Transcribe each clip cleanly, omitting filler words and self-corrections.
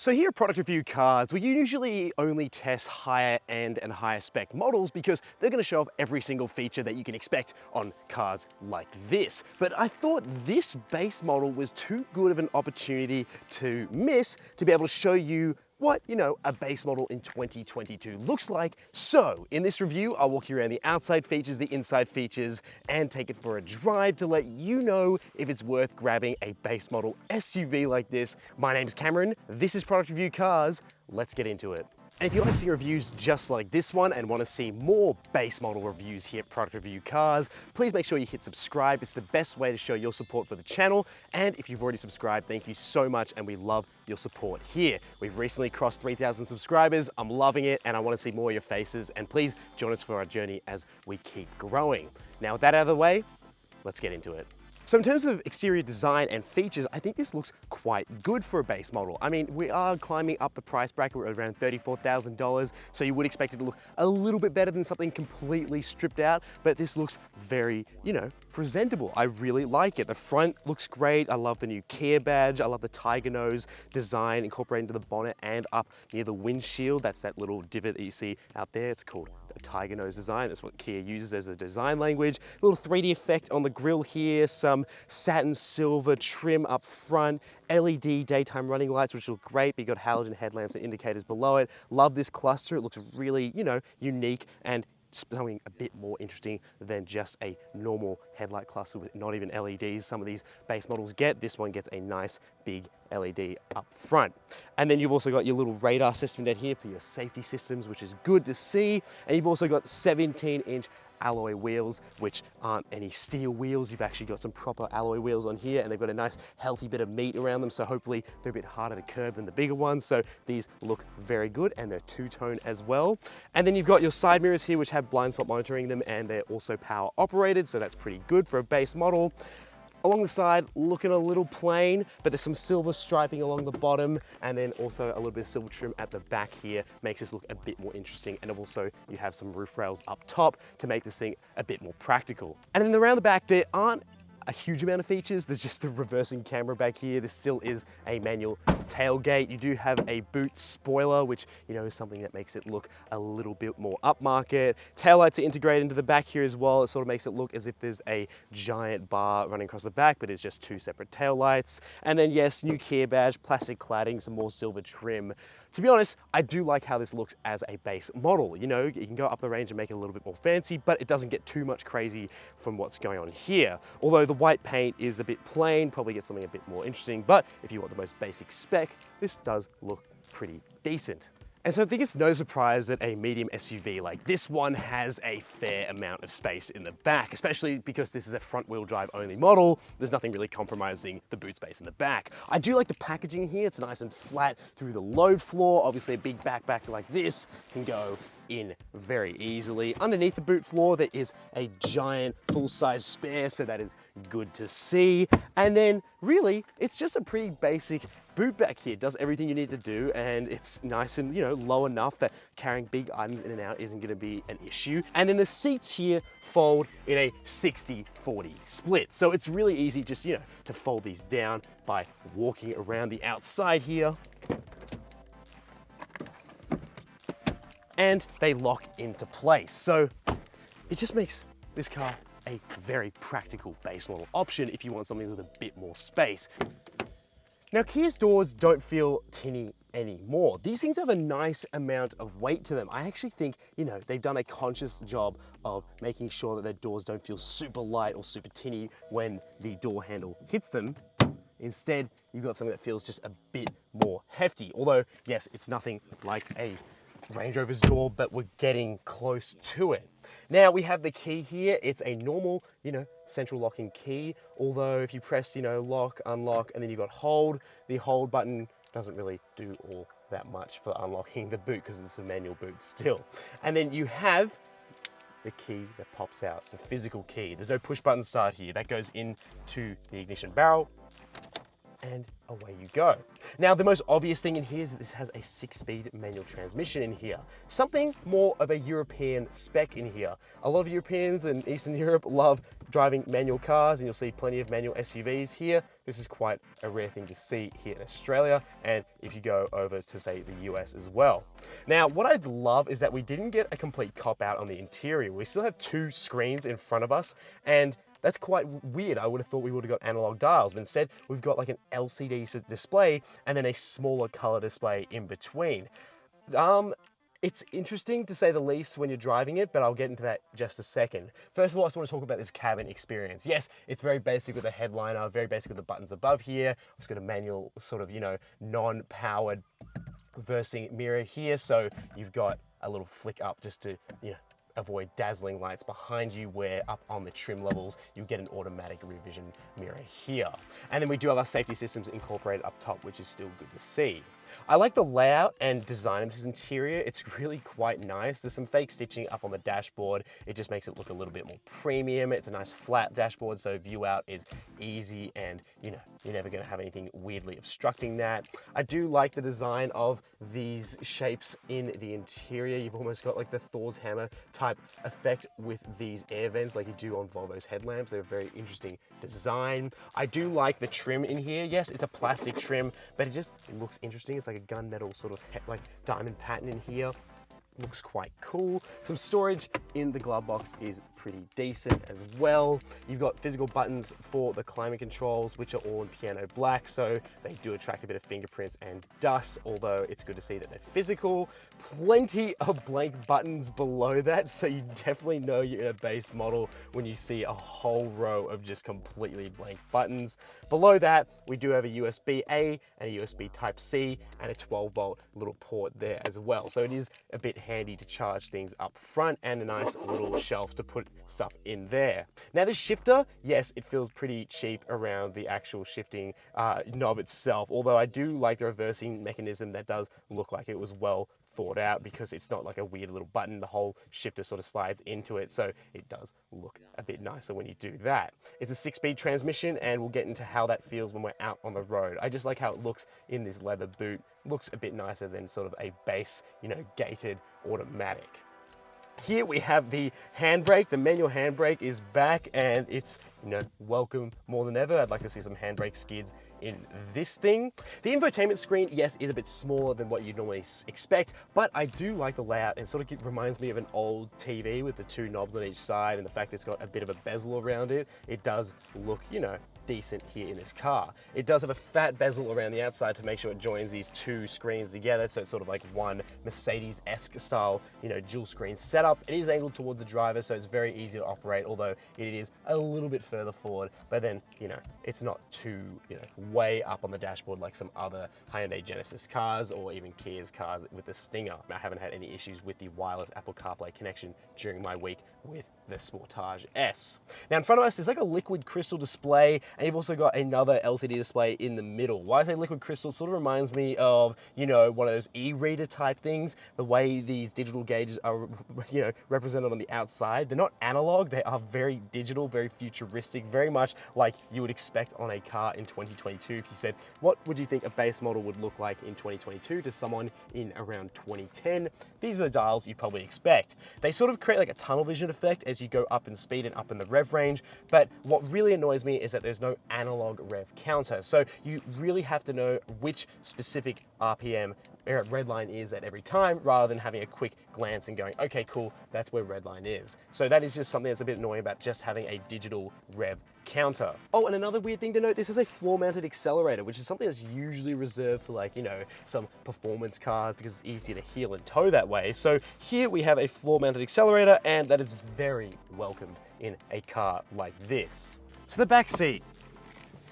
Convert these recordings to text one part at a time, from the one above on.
So here at Product Review Cars, we usually only test higher end and higher spec models because they're going to show off every single feature that you can expect on cars like this. But I thought this base model was too good of an opportunity to miss to be able to show you what, a base model in 2022 looks like. So in this review, I'll walk you around the outside features, the inside features, and take it for a drive to let you know if it's worth grabbing a base model SUV like this. My name's Cameron, this is Product Review Cars, let's get into it. And if you like seeing reviews just like this one and want to see more base model reviews here at Product Review Cars, please make sure you hit subscribe. It's the best way to show your support for the channel. And if you've already subscribed, thank you so much and we love your support here. We've recently crossed 3,000 subscribers. I'm loving it and I want to see more of your faces, and please join us for our journey as we keep growing. Now with that out of the way, let's get into it. So in terms of exterior design and features, I think this looks quite good for a base model. I mean, we are climbing up the price bracket. We're around $34,000, so you would expect it to look a little bit better than something completely stripped out, but this looks very, presentable. I really like it. The front looks great. I love the new Kia badge. I love the tiger nose design incorporated into the bonnet and up near the windshield. That's that little divot that you see out there. It's called a tiger nose design. That's what Kia uses as a design language. A little 3D effect on the grille here, some satin silver trim up front, LED daytime running lights, which look great, but you've got halogen headlamps and indicators below it. Love this cluster. It looks really, unique and something a bit more interesting than just a normal headlight cluster with not even LEDs. Some of these base models get. This one gets a nice big LED up front. And then you've also got your little radar system down here for your safety systems, which is good to see. And you've also got 17-inch alloy wheels, which aren't any steel wheels. You've actually got some proper alloy wheels on here, and they've got a nice healthy bit of meat around them, so hopefully they're a bit harder to curb than the bigger ones. So these look very good, and they're two-tone as well. And then you've got your side mirrors here, which have blind spot monitoring them, and they're also power operated, so that's pretty good for a base model. Along the side, looking a little plain, but there's some silver striping along the bottom, and then also a little bit of silver trim at the back here makes this look a bit more interesting. And also you have some roof rails up top to make this thing a bit more practical. And then around the back, there aren't a huge amount of features. There's just the reversing camera back here. This still is a manual tailgate. You do have a boot spoiler, which is something that makes it look a little bit more upmarket. Taillights are integrated into the back here as well. It sort of makes it look as if there's a giant bar running across the back, but it's just two separate taillights. And then yes, new Kia badge, plastic cladding, some more silver trim. To be honest, I do like how this looks as a base model. You can go up the range and make it a little bit more fancy, but it doesn't get too much crazy from what's going on here. Although the white paint is a bit plain, probably get something a bit more interesting, but if you want the most basic spec, this does look pretty decent. And so I think it's no surprise that a medium SUV like this one has a fair amount of space in the back, especially because this is a front wheel drive only model. There's nothing really compromising the boot space in the back. I do like the packaging here. It's nice and flat through the load floor. Obviously a big backpack like this can go in very easily. Underneath the boot floor, there is a giant full-size spare, so that is good to see. And then really, it's just a pretty basic boot back here. It does everything you need to do, and it's nice and low enough that carrying big items in and out isn't going to be an issue. And then the seats here fold in a 60-40 split, so it's really easy just to fold these down by walking around the outside here. And they lock into place. So it just makes this car a very practical base model option if you want something with a bit more space. Now, Kia's doors don't feel tinny anymore. These things have a nice amount of weight to them. I actually think, they've done a conscious job of making sure that their doors don't feel super light or super tinny when the door handle hits them. Instead, you've got something that feels just a bit more hefty. Although, yes, it's nothing like a Range Rover's door, but we're getting close to it. Now we have the key here. It's a normal, central locking key. Although if you press, lock, unlock, and then you've got hold, the hold button doesn't really do all that much for unlocking the boot because it's a manual boot still. And then you have the key that pops out, the physical key. There's no push button start here. That goes into the ignition barrel. and away you go. Now, the most obvious thing in here is that this has a 6-speed manual transmission in here. Something more of a European spec in here. A lot of Europeans in Eastern Europe love driving manual cars, and you'll see plenty of manual SUVs here. This is quite a rare thing to see here in Australia, and if you go over to, say, the US as well. Now, what I love is that we didn't get a complete cop-out on the interior. We still have 2 screens in front of us, and that's quite weird. I would have thought we would have got analog dials, but instead we've got like an LCD display and then a smaller color display in between. It's interesting to say the least when you're driving it, but I'll get into that just a second. First of all, I just want to talk about this cabin experience. Yes, it's very basic with a headliner, very basic with the buttons above here. It's got a manual sort of, non-powered reversing mirror here. So you've got a little flick up just to, avoid dazzling lights behind you, where up on the trim levels, you get an automatic rear vision mirror here. And then we do have our safety systems incorporated up top, which is still good to see. I like the layout and design of this interior. It's really quite nice. There's some fake stitching up on the dashboard. It just makes it look a little bit more premium. It's a nice flat dashboard, so view out is easy, and you're never gonna have anything weirdly obstructing that. I do like the design of these shapes in the interior. You've almost got like the Thor's hammer type effect with these air vents like you do on Volvo's headlamps. They're a very interesting design. I do like the trim in here. Yes, it's a plastic trim, but it just looks interesting. It's like a gunmetal sort of like diamond pattern in here. Looks quite cool. Some storage in the glove box is pretty decent as well. You've got physical buttons for the climate controls, which are all in piano black, so they do attract a bit of fingerprints and dust, although it's good to see that they're physical. Plenty of blank buttons below that, so you definitely know you're in a base model when you see a whole row of just completely blank buttons. Below that, we do have a USB-A and a USB Type-C and a 12-volt little port there as well. So it is a bit handy to charge things up front, and a nice little shelf to put stuff in there. Now this shifter, yes, it feels pretty cheap around the actual shifting knob itself, although I do like the reversing mechanism. That does look like it was well thought out, because it's not like a weird little button. The whole shifter sort of slides into it, so it does look a bit nicer when you do that. It's a 6-speed transmission, and we'll get into how that feels when we're out on the road. I just like how it looks in this leather boot. Looks a bit nicer than sort of a base, gated automatic. Here we have the handbrake. The manual handbrake is back, and it's welcome more than ever. I'd like to see some handbrake skids in this thing. The infotainment screen, yes, is a bit smaller than what you'd normally expect, but I do like the layout, and sort of reminds me of an old TV with the 2 knobs on each side, and the fact that it's got a bit of a bezel around it. It does look, decent here in this car. It does have a fat bezel around the outside to make sure it joins these 2 screens together, so it's sort of like one Mercedes-esque style, dual screen setup. It is angled towards the driver, so it's very easy to operate, although it is a little bit further forward, but then, it's not too, way up on the dashboard like some other Hyundai Genesis cars or even Kia's cars with the Stinger. I haven't had any issues with the wireless Apple CarPlay connection during my week with the Sportage S. Now in front of us, there's like a liquid crystal display, and you've also got another LCD display in the middle. Why I say liquid crystal, sort of reminds me of, one of those e-reader type things, the way these digital gauges are, represented on the outside. They're not analog, they are very digital, very futuristic, very much like you would expect on a car in 2022. If you said, what would you think a base model would look like in 2022 to someone in around 2010? These are the dials you probably expect. They sort of create like a tunnel vision effect as you go up in speed and up in the rev range, but what really annoys me is that there's no analog rev counter. So you really have to know which specific RPM redline is at every time, rather than having a quick glance and going, okay, cool, that's where redline is. So that is just something that's a bit annoying about just having a digital rev counter. Oh, and another weird thing to note, this is a floor-mounted accelerator, which is something that's usually reserved for like, some performance cars, because it's easier to heel and tow that way. So here we have a floor-mounted accelerator, and that is very welcomed in a car like this. So the back seat.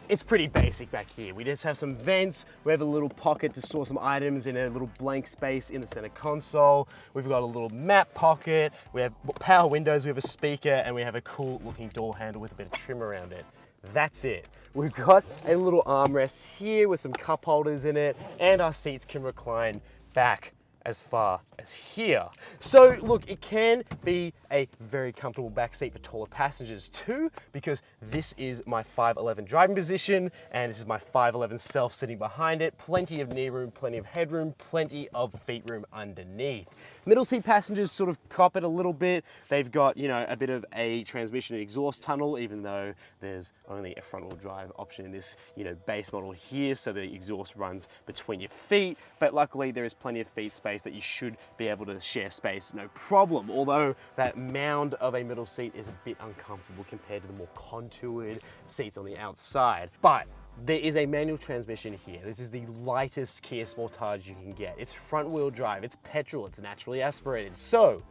It's pretty basic back here. We just have some vents. We have a little pocket to store some items in a little blank space in the center console. We've got a little map pocket. We have power windows, we have a speaker, and we have a cool looking door handle with a bit of trim around it. That's it. We've got a little armrest here with some cup holders in it, and our seats can recline back as far as here. So look, it can be a very comfortable back seat for taller passengers too, because this is my 5'11" driving position, and this is my 5'11" self sitting behind it. Plenty of knee room, plenty of headroom, plenty of feet room underneath. Middle seat passengers sort of cop it a little bit. They've got, you know, a bit of a transmission and exhaust tunnel, even though there's only a front wheel drive option in this, you know, base model here, so the exhaust runs between your feet. But luckily there is plenty of feet space that you should be able to share space, no problem. Although that mound of a middle seat is a bit uncomfortable compared to the more contoured seats on the outside. But there is a manual transmission here. This is the lightest Kia Sportage you can get. It's front wheel drive, it's petrol, it's naturally aspirated. So,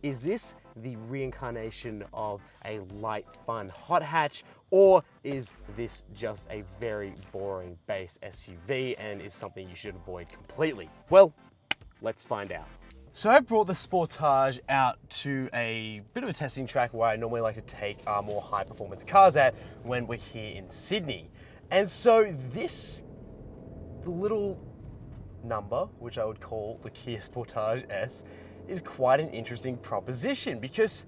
is this the reincarnation of a light, fun hot hatch, or is this just a very boring base SUV and is something you should avoid completely? Well, let's find out. So I brought the Sportage out to a bit of a testing track where I normally like to take our more high performance cars at when we're here in Sydney. And so this, the little number, which I would call the Kia Sportage S, is quite an interesting proposition because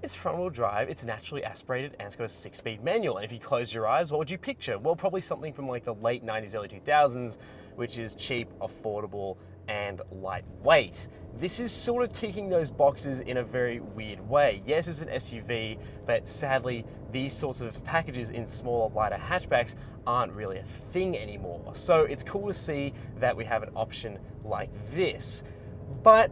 it's front wheel drive, it's naturally aspirated, and it's got a 6-speed manual. And if you close your eyes, what would you picture? Well, probably something from like the late 90s, early 2000s, which is cheap, affordable, and lightweight. This is sort of ticking those boxes in a very weird way. Yes, it's an SUV, but sadly, these sorts of packages in smaller, lighter hatchbacks aren't really a thing anymore. So it's cool to see that we have an option like this. But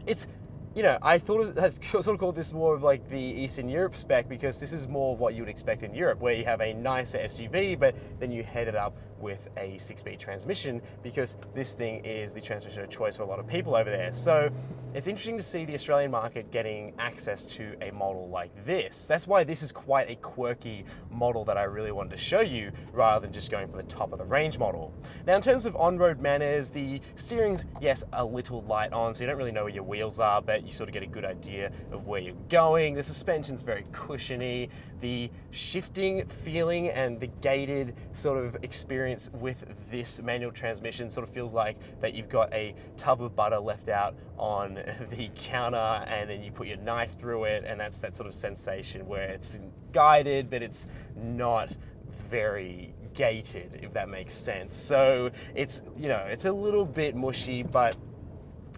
it's, you know, I thought I sort of called this more of like the Eastern Europe spec, because this is more of what you would expect in Europe, where you have a nicer SUV, but then you head it up with a 6-speed transmission, because this thing is the transmission of choice for a lot of people over there. So it's interesting to see the Australian market getting access to a model like this. That's why this is quite a quirky model that I really wanted to show you, rather than just going for the top of the range model. Now, in terms of on-road manners, the steering's, yes, a little light on, so you don't really know where your wheels are, but you sort of get a good idea of where you're going. The suspension's very cushiony. The shifting feeling and the gated sort of experience with this manual transmission sort of feels like that you've got a tub of butter left out on the counter, and then you put your knife through it, and that's that sort of sensation where it's guided, but it's not very gated, if that makes sense. So it's, you know, it's a little bit mushy, but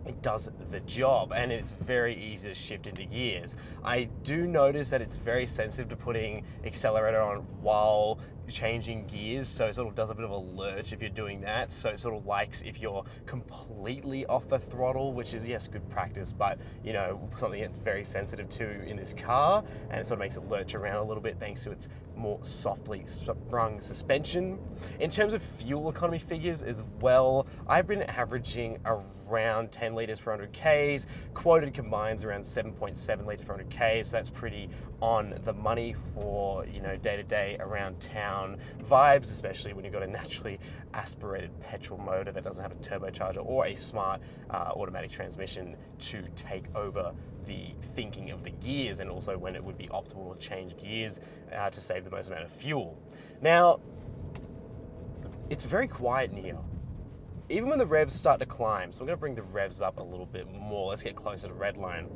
it does the job, and it's very easy to shift into gears. I do notice that it's very sensitive to putting accelerator on while changing gears, so it sort of does a bit of a lurch if you're doing that. So it sort of likes if you're completely off the throttle, which is, yes, good practice, but, you know, something it's very sensitive to in this car, and it sort of makes it lurch around a little bit thanks to its more softly sprung suspension. In terms of fuel economy figures as well, I've been averaging around 10 litres per 100 Ks. Quoted combines around 7.7 litres per 100 Ks, so that's pretty on the money for, you know, day-to-day around town vibes, especially when you've got a naturally aspirated petrol motor that doesn't have a turbocharger or a smart automatic transmission to take over the thinking of the gears, and also when it would be optimal to change gears to save the most amount of fuel. Now, it's very quiet in here, even when the revs start to climb. So we're going to bring the revs up a little bit more. Let's get closer to redline.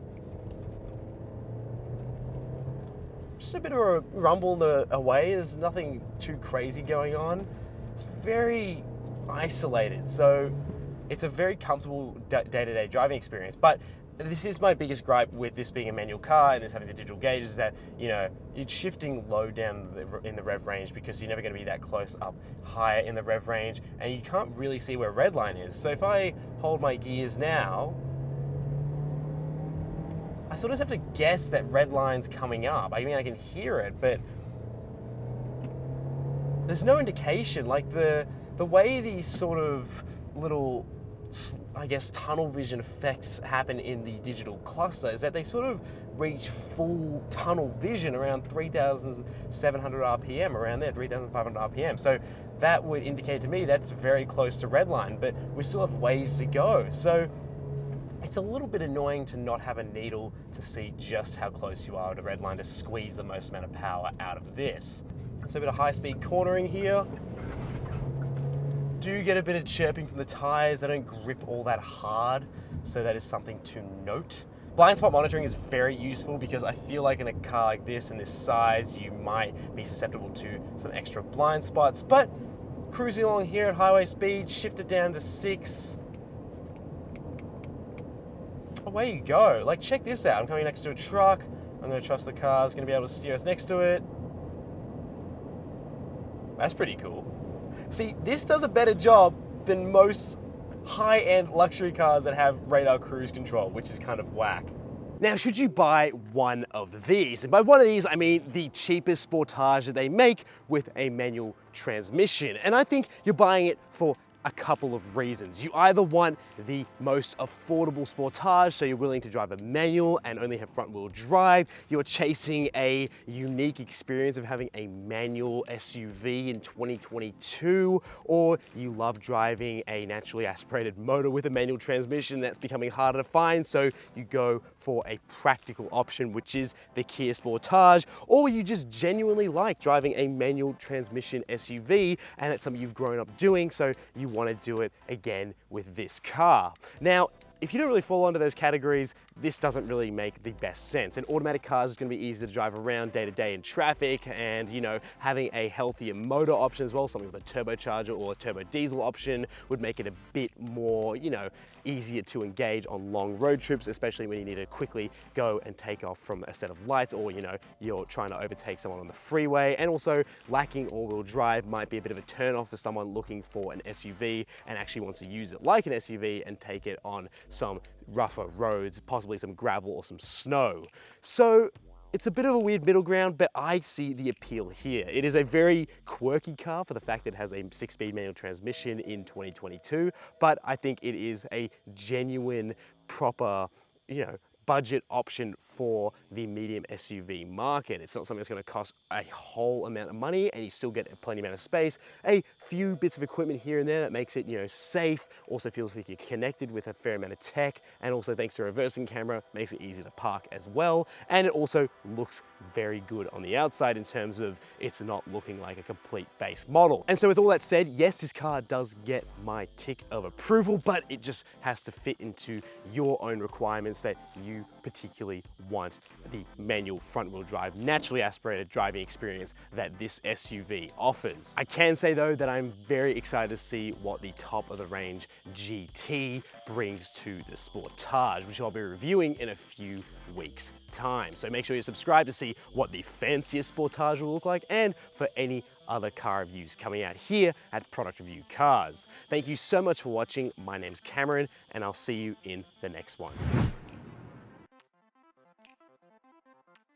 Just a bit of a rumble away. There's nothing too crazy going on. It's very isolated, so it's a very comfortable day-to-day driving experience. But this is my biggest gripe with this being a manual car and this having the digital gauges, is that, you know, it's shifting low down in the rev range, because you're never going to be that close up higher in the rev range, and you can't really see where redline is. So if I hold my gears now, I sort of have to guess that redline's coming up. I mean, I can hear it, but there's no indication. Like the way these sort of little, I guess, tunnel vision effects happen in the digital cluster is that they sort of reach full tunnel vision around 3,700 RPM, around there, 3,500 RPM. So that would indicate to me that's very close to redline, but we still have ways to go. So it's a little bit annoying to not have a needle to see just how close you are to redline to squeeze the most amount of power out of this. So a bit of high-speed cornering here. do get a bit of chirping from the tires. They don't grip all that hard, so that is something to note. Blind spot monitoring is very useful because I feel like in a car like this and this size, you might be susceptible to some extra blind spots, but cruising along here at highway speed, shift it down to 6. Away you go. Like, check this out. I'm coming next to a truck. I'm gonna trust the car's gonna be able to steer us next to it. That's pretty cool. See, this does a better job than most high-end luxury cars that have radar cruise control, which is kind of whack. Now, should you buy one of these? And by one of these, I mean the cheapest Sportage that they make with a manual transmission. And I think you're buying it for a couple of reasons. You either want the most affordable Sportage, so you're willing to drive a manual and only have front wheel drive. You're chasing a unique experience of having a manual SUV in 2022, or you love driving a naturally aspirated motor with a manual transmission that's becoming harder to find, so you go for a practical option, which is the Kia Sportage, or you just genuinely like driving a manual transmission SUV and it's something you've grown up doing, so you want to do it again with this car. Now, if you don't really fall into those categories, this doesn't really make the best sense. An automatic car is going to be easy to drive around day to day in traffic, and having a healthier motor option as well, something with a turbocharger or a turbo diesel option would make it a bit more, easier to engage on long road trips, especially when you need to quickly go and take off from a set of lights, or you're trying to overtake someone on the freeway. And also, lacking all-wheel drive might be a bit of a turn-off for someone looking for an SUV and actually wants to use it like an SUV and take it on some rougher roads, possibly some gravel or some snow. So it's a bit of a weird middle ground, but I see the appeal here. It is a very quirky car for the fact that it has a 6-speed manual transmission in 2022, but I think it is a genuine, proper, budget option for the medium SUV market. It's not something that's going to cost a whole amount of money, and you still get plenty amount of space. A few bits of equipment here and there that makes it, safe. Also feels like you're connected with a fair amount of tech, and also thanks to a reversing camera, makes it easy to park as well. And it also looks very good on the outside in terms of it's not looking like a complete base model. And so with all that said, yes, this car does get my tick of approval, but it just has to fit into your own requirements that you particularly want the manual front-wheel drive, naturally aspirated driving experience that this SUV offers. I can say though that I'm very excited to see what the top of the range GT brings to the Sportage, which I'll be reviewing in a few weeks' time. So make sure you subscribe to see what the fanciest Sportage will look like, and for any other car reviews coming out here at Product Review Cars. Thank you so much for watching. My name's Cameron, and I'll see you in the next one.